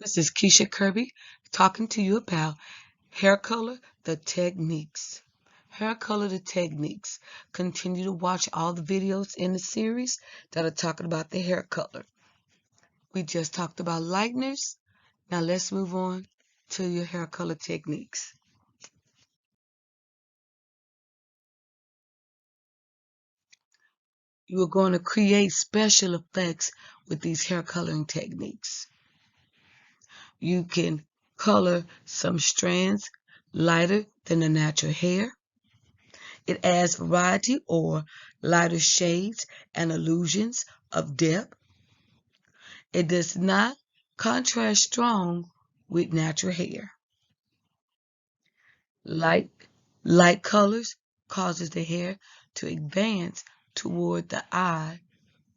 This is Keisha Kirby talking to you about Haircolor the Techniques. Haircolor the Techniques. Continue to watch all the videos in the series that are talking about the hair color. We just talked about lighteners. Now let's move on to your hair color techniques. You are going to create special effects with these hair coloring techniques. You can color some strands lighter than the natural hair. It adds variety or lighter shades and illusions of depth. It does not contrast strong with natural hair. Light, light colors causes the hair to advance toward the eye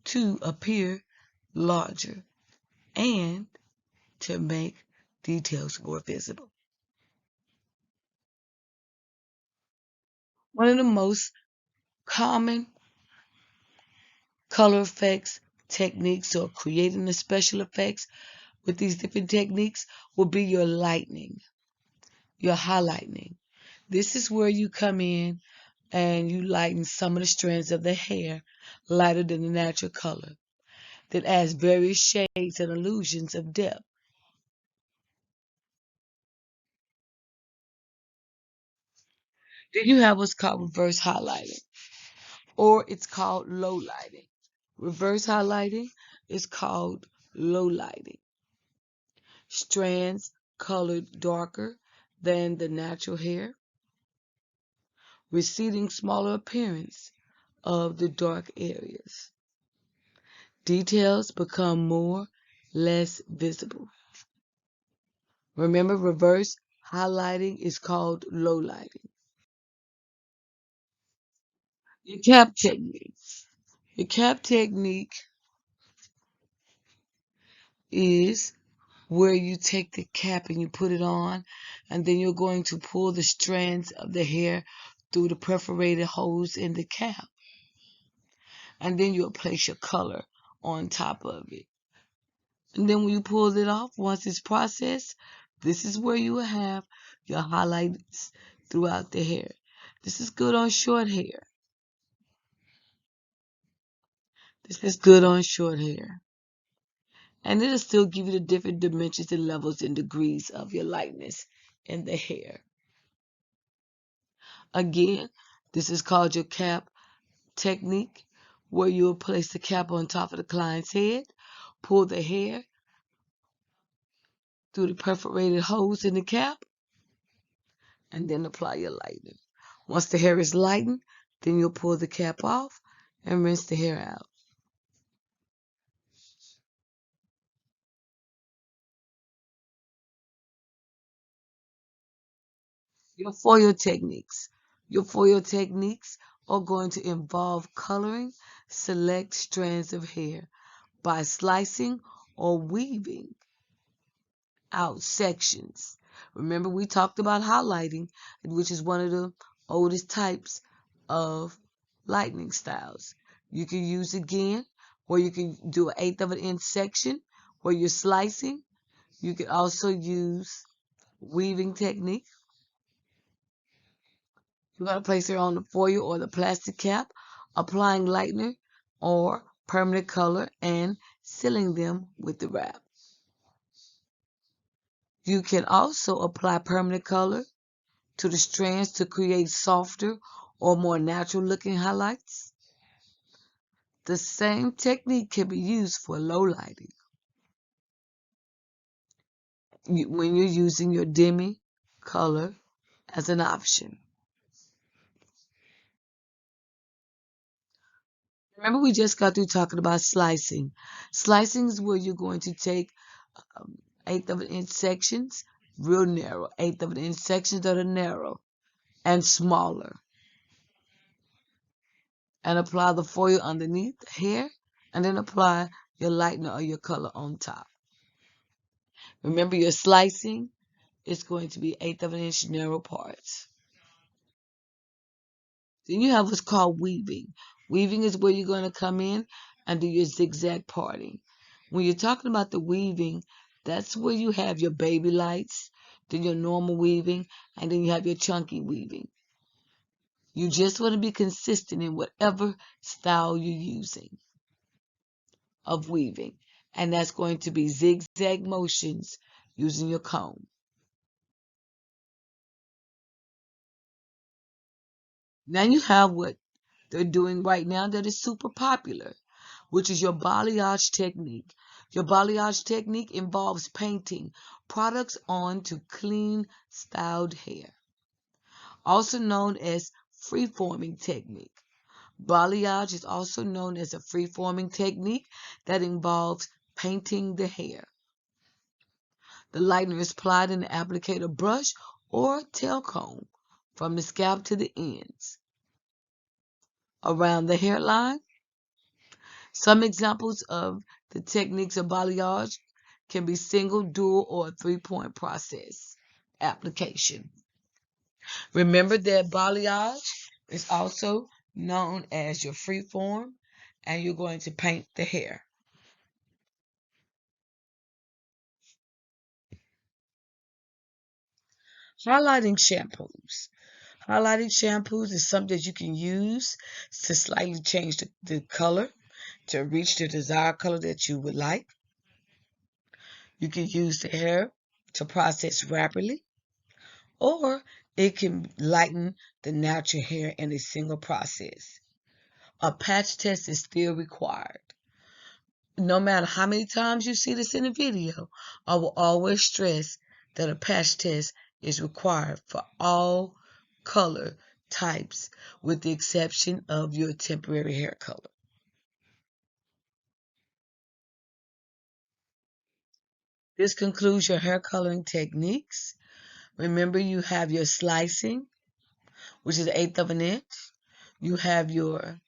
to appear larger and to make details more visible. One of the most common color effects techniques or creating the special effects with these different techniques will be your lightening, your highlighting. This is where you come in and you lighten some of the strands of the hair lighter than the natural color that adds various shades and illusions of depth. Then you have what's called reverse highlighting, or it's called low lighting. Reverse highlighting is called low lighting. Strands colored darker than the natural hair, receding smaller appearance of the dark areas. Details become less visible. Remember, reverse highlighting is called low lighting. Your cap technique. Your cap technique is where you take the cap and you put it on, and then you're going to pull the strands of the hair through the perforated holes in the cap. And then you'll place your color on top of it. And then when you pull it off, once it's processed, this is where you will have your highlights throughout the hair. This is good on short hair. This is good on short hair. And it'll still give you the different dimensions and levels and degrees of your lightness in the hair. Again, this is called your cap technique, where you will place the cap on top of the client's head, pull the hair through the perforated holes in the cap, and then apply your lightener. Once the hair is lightened, then you'll pull the cap off and rinse the hair out. Your foil techniques. Your foil techniques are going to involve coloring select strands of hair by slicing or weaving out sections. Remember, we talked about highlighting, which is one of the oldest types of lightening styles. You can use again, or you can do an 1/8 of an inch section where you're slicing. You can also use weaving technique. You're going to place it on the foil or the plastic cap, applying lightener or permanent color and sealing them with the wrap. You can also apply permanent color to the strands to create softer or more natural looking highlights. The same technique can be used for low lighting when you're using your demi color as an option. Remember, we just got through talking about slicing. Slicing is where you're going to take 1/8 of an inch sections, real narrow, 1/8 of an inch sections that are narrow and smaller, and apply the foil underneath the hair, and then apply your lightener or your color on top. Remember, your slicing is going to be 1/8 of an inch narrow parts. Then you have what's called weaving. Weaving is where you're going to come in and do your zigzag parting. When you're talking about the weaving, That's where you have your baby lights, then your normal weaving, and then you have your chunky weaving. You just want to be consistent in whatever style you're using of weaving. And that's going to be zigzag motions using your comb. Now you have what they're doing right now that is super popular, which is your balayage technique. Your balayage technique involves painting products onto clean, styled hair, also known as free-forming technique. Balayage is also known as a free-forming technique that involves painting the hair. The lightener is applied in the applicator brush or tail comb from the scalp to the ends. Around the hairline, some examples of the techniques of balayage can be single, dual, or three-point process application. Remember that balayage is also known as your free form, and you're going to paint the hair. Highlighting shampoos. Highlighting shampoos is something that you can use to slightly change the color to reach the desired color that you would like. You can use the hair to process rapidly, or it can lighten the natural hair in a single process. A patch test is still required. No matter how many times you see this in a video, I will always stress that a patch test is required for all color types with the exception of your temporary hair color. This concludes your hair coloring techniques. Remember, you have your slicing, which is 1/8 of an inch. You have your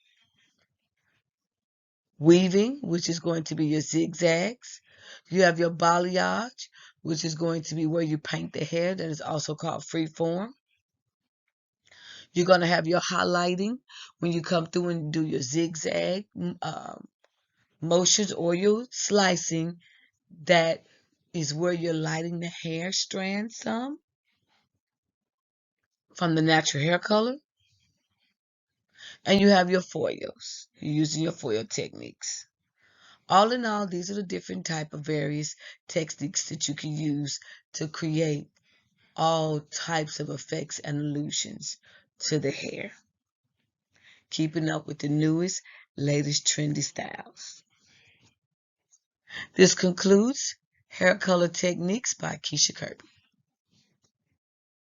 weaving, which is going to be your zigzags. You have your balayage, which is going to be where you paint the hair, that is also called free form. You're going to have your highlighting when you come through and do your zigzag motions, or your slicing. That is where you're lighting the hair strand some from the natural hair color. And you have your foils. You're using your foil techniques. All in all, these are the different type of various techniques that you can use to create all types of effects and illusions to the hair, keeping up with the newest, latest trendy styles. This concludes Hair Color Techniques by Keisha Kirby.